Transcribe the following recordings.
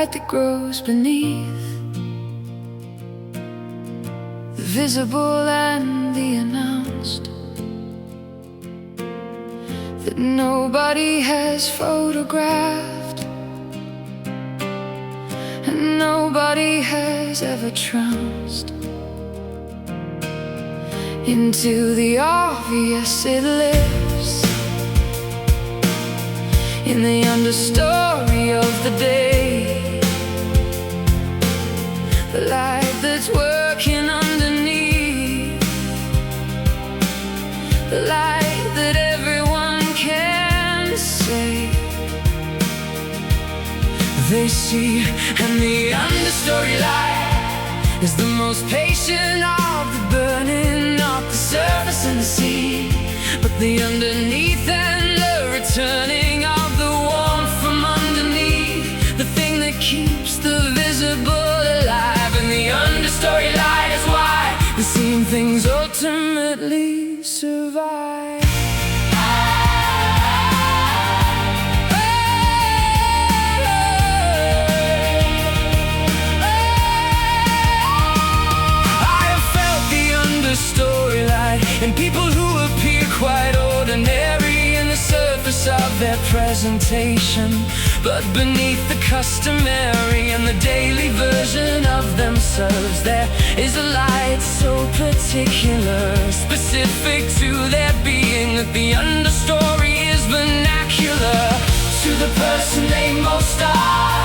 light that grows beneath, the visible and the announced, that nobody has photographed and nobody has ever trounced. Into the obvious it lives, in the understory of the day, the light that's working underneath, the light that everyone can say they see. And the understory light is the most patient of the burning, not the surface and the sea, but the underneath and the returning of the warmth from underneath, the thing that keeps the visible alive. And the understory light is why the seen things ultimately survive. And people who appear quite ordinary in the surface of their presentation, but beneath the customary and the daily version of themselves, there is a light so particular, specific to their being, that the understory is vernacular to the person they most are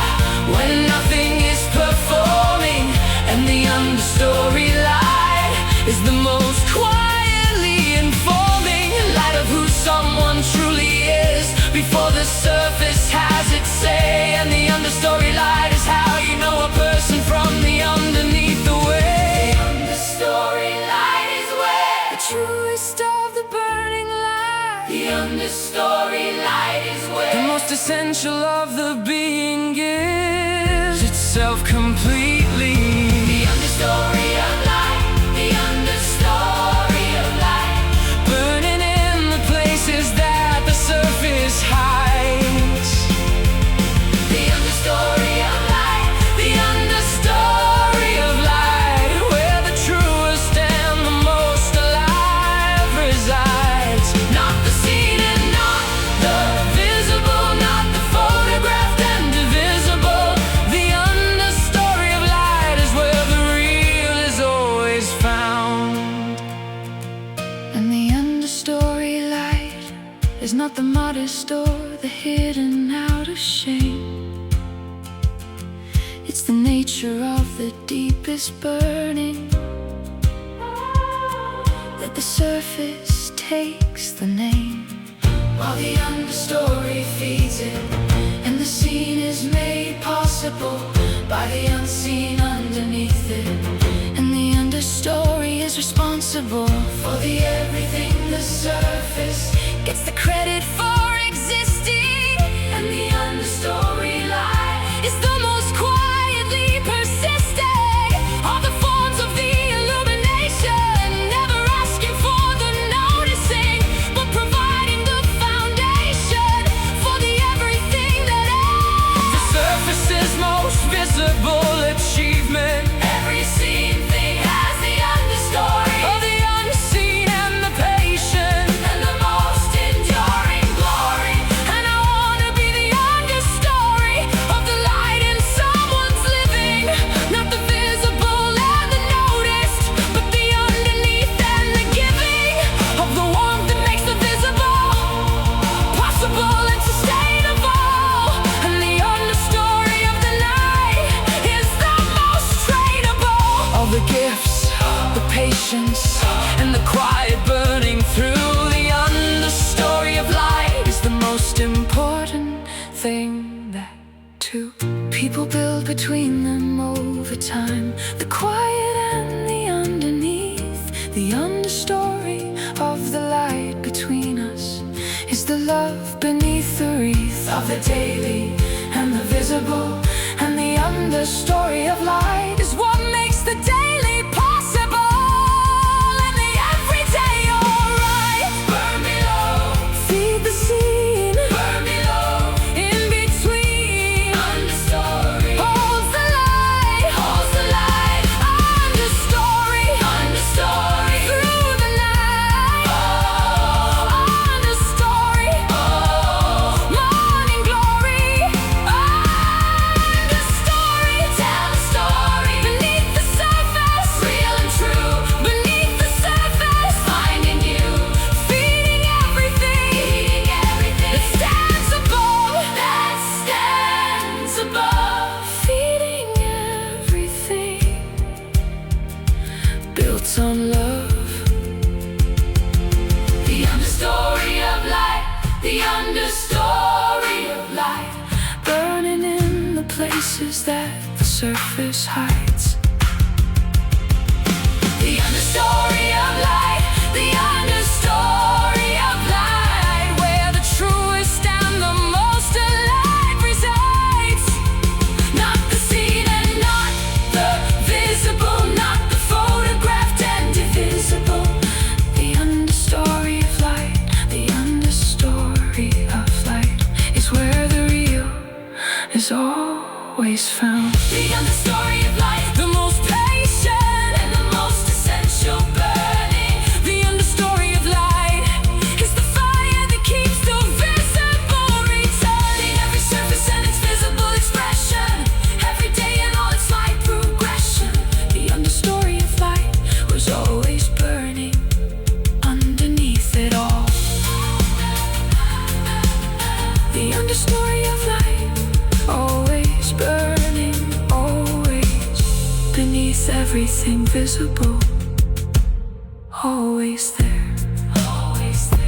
when nothing is performing. And the understory light is the most quietly informing light of who someone truly is before the surface has its say. And the understory light is how you know a person from the underneath the way. The understory light is where the truest of the burning light, the understory light is where the most essential of the being gives itself completely. The understory of light, the understory of light, burning in the places that the surface hides. The understory of light, the understory of light, where the truest and the most alive resides. Not the seen and not the visible, not the photographed and divisible. The understory of light is where the real is always found. And the understory light is not the modest or the hidden out of shame. It's the nature of the deepest burning, that the surface takes the name, while the understory feeds it, and the seen is made possible by the unseen underneath it. And the understory is responsible for the everything the surface gets the credit for existing. And the understory light is the most quietly persisting of the forms of the illumination, never asking for the noticing, but providing the foundation for the everything that is. The surface's most visible achievement, every seen thing has the understory of the unseen and the patient and the most enduring glory. And I wanna be the understory of the light in someone's living, not the visible and the noticed, but the underneath and the giving of the warmth that makes the visible possible and sustainable. And the understory of the night is the most trainable of the gifts, the patience, and the quiet burning through. The understory of light is the most important thing that two people build between them over time. The quiet and the underneath, the understory of the light between us is the love beneath the wreath of the daily and the visible. And the understory of light is what makes the daily possible and the everyday alright. Burn me low, feed the scene, burn me low, in between understory. surface hides. The understory of light, the understory of light, where the truest and the most alive resides. Not the seen and not the visible, not the photographed and divisible. The understory of light, the understory of light, is where the real is always found. The understory of light, the most patient and the most essential burning. The understory of light is the fire that keeps the visible returning. Every surface and its visible expression, every day and all its light progression. The understory of light was always burning underneath it all. The understory of light, always burning, always beneath everything visible, always there, always there.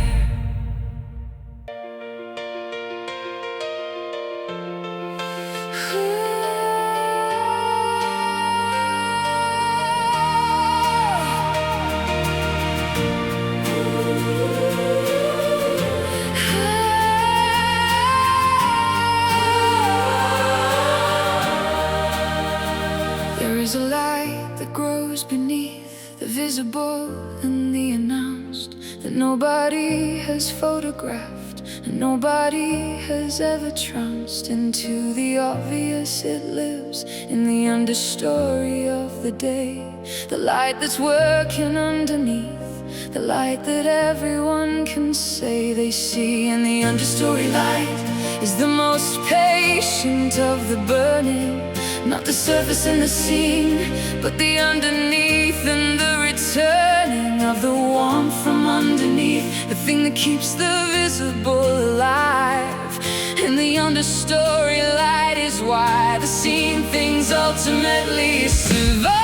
There is a light that grows beneath the visible and the announced, that nobody has photographed and nobody has ever trounced. Into the obvious it lives in the understory of the day. The light that's working underneath, the light that everyone can say they see. And the understory light is the most patient of the burning. Not the surface and the scene, but the underneath and the returning of the warmth from underneath, the thing that keeps the visible alive. And the understory light is why the seen things ultimately survive.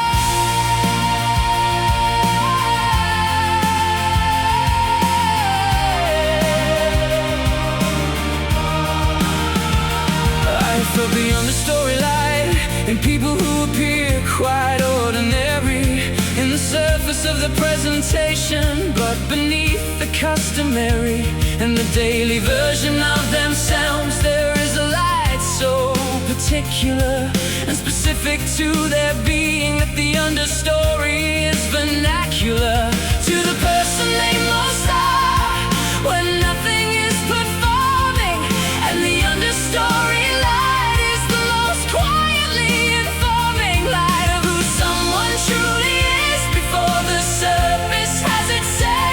I felt the understory light in people who appear quite ordinary, in the surface of the presentation, but beneath the customary and the daily version of themselves. There is a light so particular and specific to their being that the understory is vernacular to the person they most are when nothing is performing. And the understory light is the most quietly informing light of who someone truly is before the surface has its say.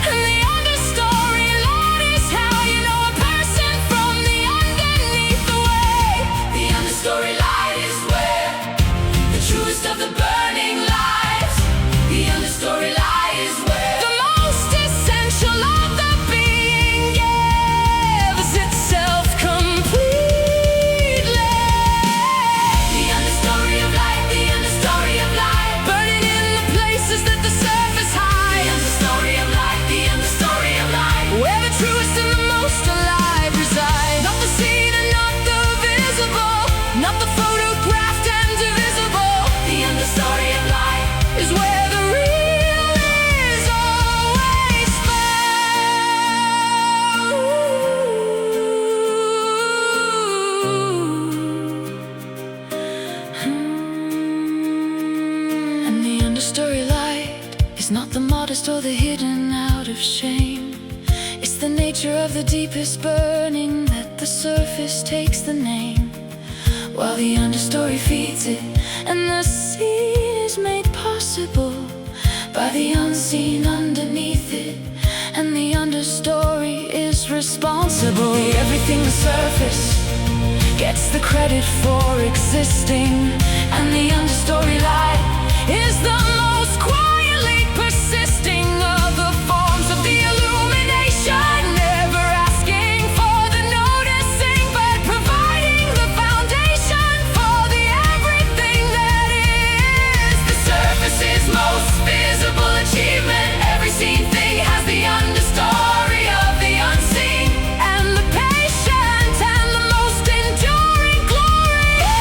And the understory light is how you know a person from the underneath the way. The understory light is where the truest of the burning lies. The understory light is where the most essential of the being gives itself completely. The understory of light, the understory of light, burning in the places that the surface hides. The understory of light, the understory of light, where the truest and the most alive reside. Not the seen and not the visible, not the photographed and divisible. The understory of light is where the real is always found. And the understory light is not the modest or the hidden out of shame. It's the nature of the deepest burning that the surface takes the name, while the understory feeds it. And the seen is made possible by the unseen underneath it. And the understory is responsible. Everything the surface gets the credit for existing. And the understory light is the most quietly persisting of the forms of the illumination. Never asking for the noticing, but providing the foundation for the everything that is. The surface's most visible achievement. Every seen thing has the understory of the unseen, and the patient and the most enduring glory.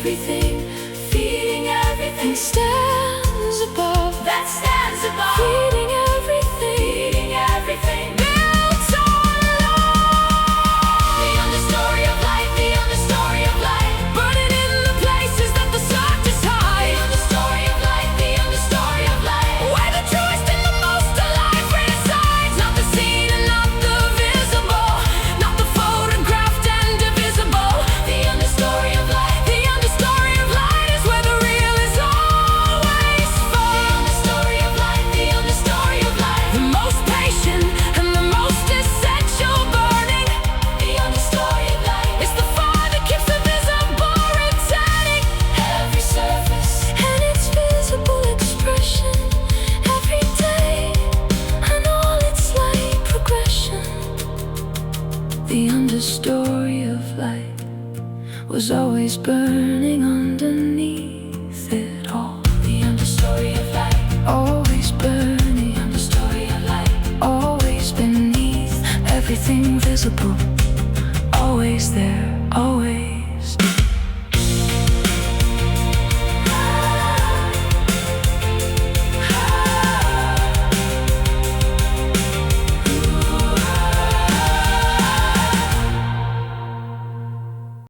everything, feeding everything, stands above, that stands above, feeding everything, feeding everything. Built on love. The understory of light, the understory of light, burning in the places that the darkness hide. The understory of light, the understory of light, where the truest and the most alive resides. Not the seen and not the visible, not the photographed and divisible. The understory of light, the understory of light is where the real is always found. The understory of light, the understory of light, the most patient and the most essential burning. The understory of light is the fire that keeps the visible returning. Every surface and its visible expression, every day and all its light progression. The understory of light was always burning underneath it all. The understory of light, always burning. The understory of light, always beneath everything visible, always there, always